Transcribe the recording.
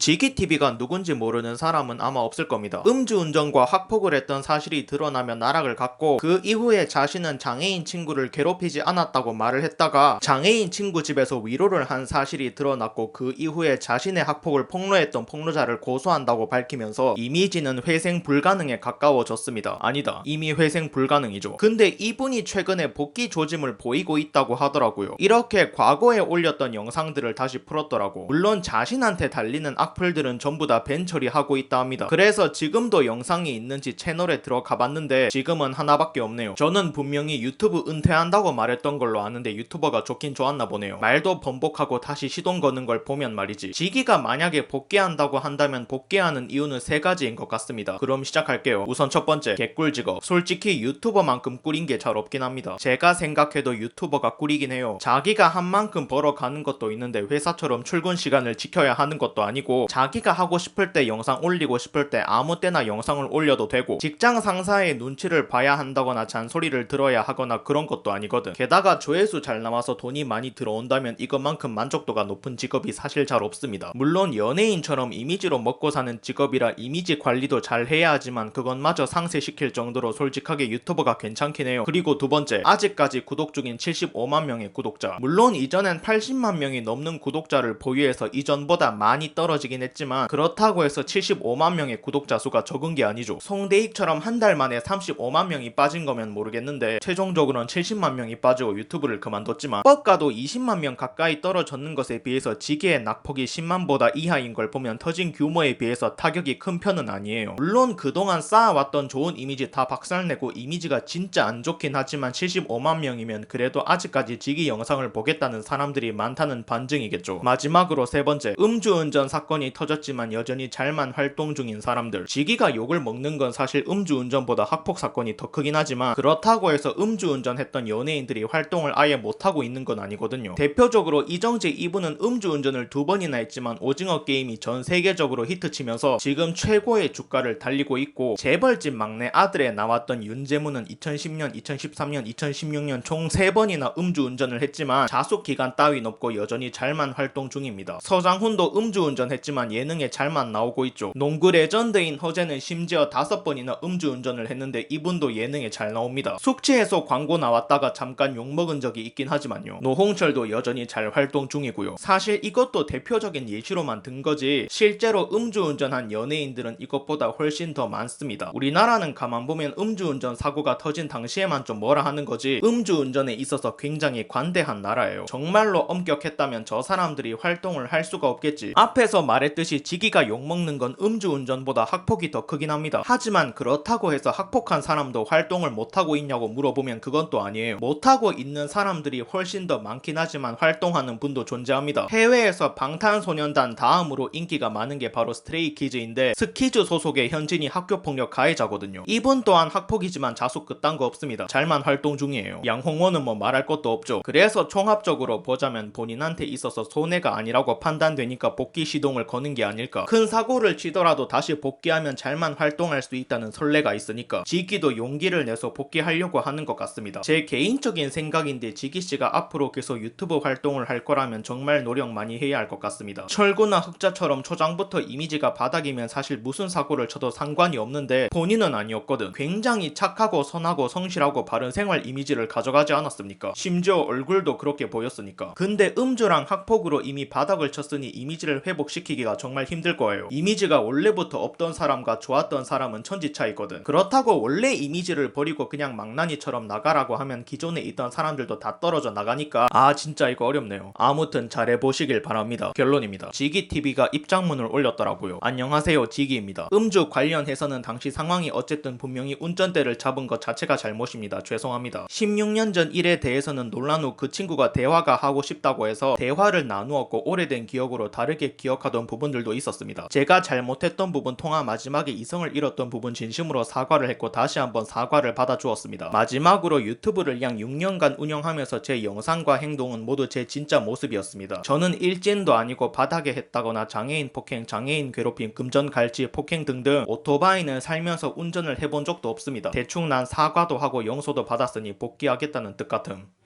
지기TV가 누군지 모르는 사람은 아마 없을 겁니다. 음주운전과 학폭을 했던 사실이 드러나며 나락을 갔고, 그 이후에 자신은 장애인 친구를 괴롭히지 않았다고 말을 했다가 장애인 친구 집에서 위로를 한 사실이 드러났고, 그 이후에 자신의 학폭을 폭로했던 폭로자를 고소한다고 밝히면서 이미지는 회생 불가능에 가까워졌습니다. 아니다, 이미 회생 불가능이죠. 근데 이분이 최근에 복귀 조짐을 보이고 있다고 하더라고요. 이렇게 과거에 올렸던 영상들을 다시 풀었더라고. 물론 자신한테 달리는 악플들은 전부 다 밴 처리하고 있다 합니다. 그래서 지금도 영상이 있는지 채널에 들어가 봤는데 지금은 하나밖에 없네요. 저는 분명히 유튜브 은퇴한다고 말했던 걸로 아는데 유튜버가 좋긴 좋았나 보네요. 말도 번복하고 다시 시동 거는 걸 보면 말이지. 지기가 만약에 복귀한다고 한다면 복귀하는 이유는 세 가지인 것 같습니다. 그럼 시작할게요. 우선 첫 번째, 개꿀 직업. 솔직히 유튜버만큼 꿀인 게 잘 없긴 합니다. 제가 생각해도 유튜버가 꿀이긴 해요. 자기가 한 만큼 벌어가는 것도 있는데 회사처럼 출근 시간을 지켜야 하는 것도 아니고, 자기가 하고 싶을 때 영상 올리고 싶을 때 아무 때나 영상을 올려도 되고, 직장 상사의 눈치를 봐야 한다거나 잔소리를 들어야 하거나 그런 것도 아니거든. 게다가 조회수 잘 나와서 돈이 많이 들어온다면 이것만큼 만족도가 높은 직업이 사실 잘 없습니다. 물론 연예인처럼 이미지로 먹고 사는 직업이라 이미지 관리도 잘 해야 하지만 그것마저 상쇄시킬 정도로 솔직하게 유튜버가 괜찮긴 해요. 그리고 두 번째, 아직까지 구독 중인 75만 명의 구독자. 물론 이전엔 80만 명이 넘는 구독자를 보유해서 이전보다 많이 떨어지긴 했지만, 그렇다고 해서 75만 명의 구독자 수가 적은 게 아니죠. 송대익처럼 한 달 만에 35만 명이 빠진 거면 모르겠는데 최종적으로는 70만 명이 빠지고 유튜브를 그만뒀지만, 뻑가도 20만 명 가까이 떨어졌는 것에 비해서 지기의 낙폭이 10만보다 이하인 걸 보면 터진 규모에 비해서 타격이 큰 편은 아니에요. 물론 그동안 쌓아왔던 좋은 이미지 다 박살내고 이미지가 진짜 안 좋긴 하지만 75만 명이면 그래도 아직까지 지기 영상을 보겠다는 사람들이 많다는 반증이겠죠. 마지막으로 세 번째, 음주운전 사건이 터졌지만 여전히 잘만 활동 중인 사람들. 지기가 욕을 먹는 건 사실 음주운전보다 학폭 사건이 더 크긴 하지만, 그렇다고 해서 음주운전 했던 연예인들이 활동을 아예 못하고 있는 건 아니거든요. 대표적으로 이정재 이분은 음주운전을 2번이나 했지만 오징어 게임이 전 세계적으로 히트치면서 지금 최고의 주가를 달리고 있고, 재벌집 막내 아들에 나왔던 윤재무는 2010년, 2013년, 2016년 총 3번이나 음주운전을 했지만 자숙 기간 따윈 없고 여전히 잘만 활동 중입니다. 서장훈도 음주운전 했지만 예능에 잘만 나오고 있죠. 농구 레전드인 허재는 심지어 5번이나 음주운전을 했는데 이분도 예능에 잘 나옵니다. 숙취해소 광고 나왔다가 잠깐 욕먹은 적이 있긴 하지만요. 노홍철도 여전히 잘 활동 중이고요. 사실 이것도 대표적인 예시로만 든 거지, 실제로 음주운전한 연예인들은 이것보다 훨씬 더 많습니다. 우리나라는 가만 보면 음주운전 사고가 터진 당시에만 좀 뭐라 하는 거지, 음주운전에 있어서 굉장히 관대한 나라예요. 정말로 엄격했다면 저 사람들이 활동을 할 수가 없겠지. 앞에서 말했듯이 지기가 욕먹는 건 음주운전보다 학폭이 더 크긴 합니다. 하지만 그렇다고 해서 학폭한 사람도 활동을 못하고 있냐고 물어보면 그건 또 아니에요. 못하고 있는 사람들이 훨씬 더 많긴 하지만 활동하는 분도 존재합니다. 해외에서 방탄소년단 다음으로 인기가 많은 게 바로 스트레이키즈인데, 스키즈 소속의 현진이 학교폭력 가해자거든요. 이분 또한 학폭이지만 자숙 그딴 거 없습니다. 잘만 활동 중이에요. 양홍원은 뭐 말할 것도 없죠. 그래서 총합적으로 보자면 본인한테 있어서 손해가 아니라고 판단되니까 복귀 시동을 거는 게 아닐까. 큰 사고를 치더라도 다시 복귀하면 잘만 활동할 수 있다는 설레가 있으니까 지기도 용기를 내서 복귀하려고 하는 것 같습니다. 제 개인적인 생각인데 지기씨가 앞으로 계속 유튜브 활동을 할 거라면 정말 노력 많이 해야 할 것 같습니다. 철구나 흑자처럼 초장부터 이미지가 바닥이면 사실 무슨 사고를 쳐도 상관이 없는데 본인은 아니었거든. 굉장히 착하고 선하고 성실하고 바른 생활 이미지를 가져가지 않았습니까? 심지어 얼굴도 그렇게 보였으니까. 근데 음주랑 학폭으로 이미 바닥을 쳤으니 이미지를 회복시키기가 정말 힘들 거예요. 이미지가 원래부터 없던 사람과 좋았던 사람은 천지 차이거든. 그렇다고 원래 이미지를 버리고 그냥 망나니처럼 나가라고 하면 기존에 있던 사람들도 다 떨어져 나가니까 진짜 이거 어렵네요. 아무튼 잘해보시길 바랍니다. 결론입니다. 지기TV가 입장문을 올렸더라고요. 안녕하세요, 지기입니다. 음주 관련해서는 당시 상황이 어쨌든 분명히 운전대를 잡은 것 자체가 잘못입니다. 죄송합니다. 16년 전 일에 대해서는 논란 후 그 친구가 대화가 하고 싶다고 해서 대화를 나누었고, 오래된 기억으로 다르게 기억하던 부분들도 있었습니다. 제가 잘못했던 부분, 통화 마지막에 이성을 잃었던 부분 진심으로 사과를 했고 다시 한번 사과를 받아주었습니다. 마지막으로 유튜브를 약 6년간 운영하면서 제 영상과 행동은 모두 제 진짜 모습이었습니다. 저는 일진도 아니고 바닥에 했다거나 장애인 폭행, 장애인 괴롭힘, 금전갈취, 폭행 등등 오토바이는 살면서 운전을 해본 적도 없습니다. 대충 난 사과도 하고 용서도 받았으니 복귀하겠다는 뜻 같음.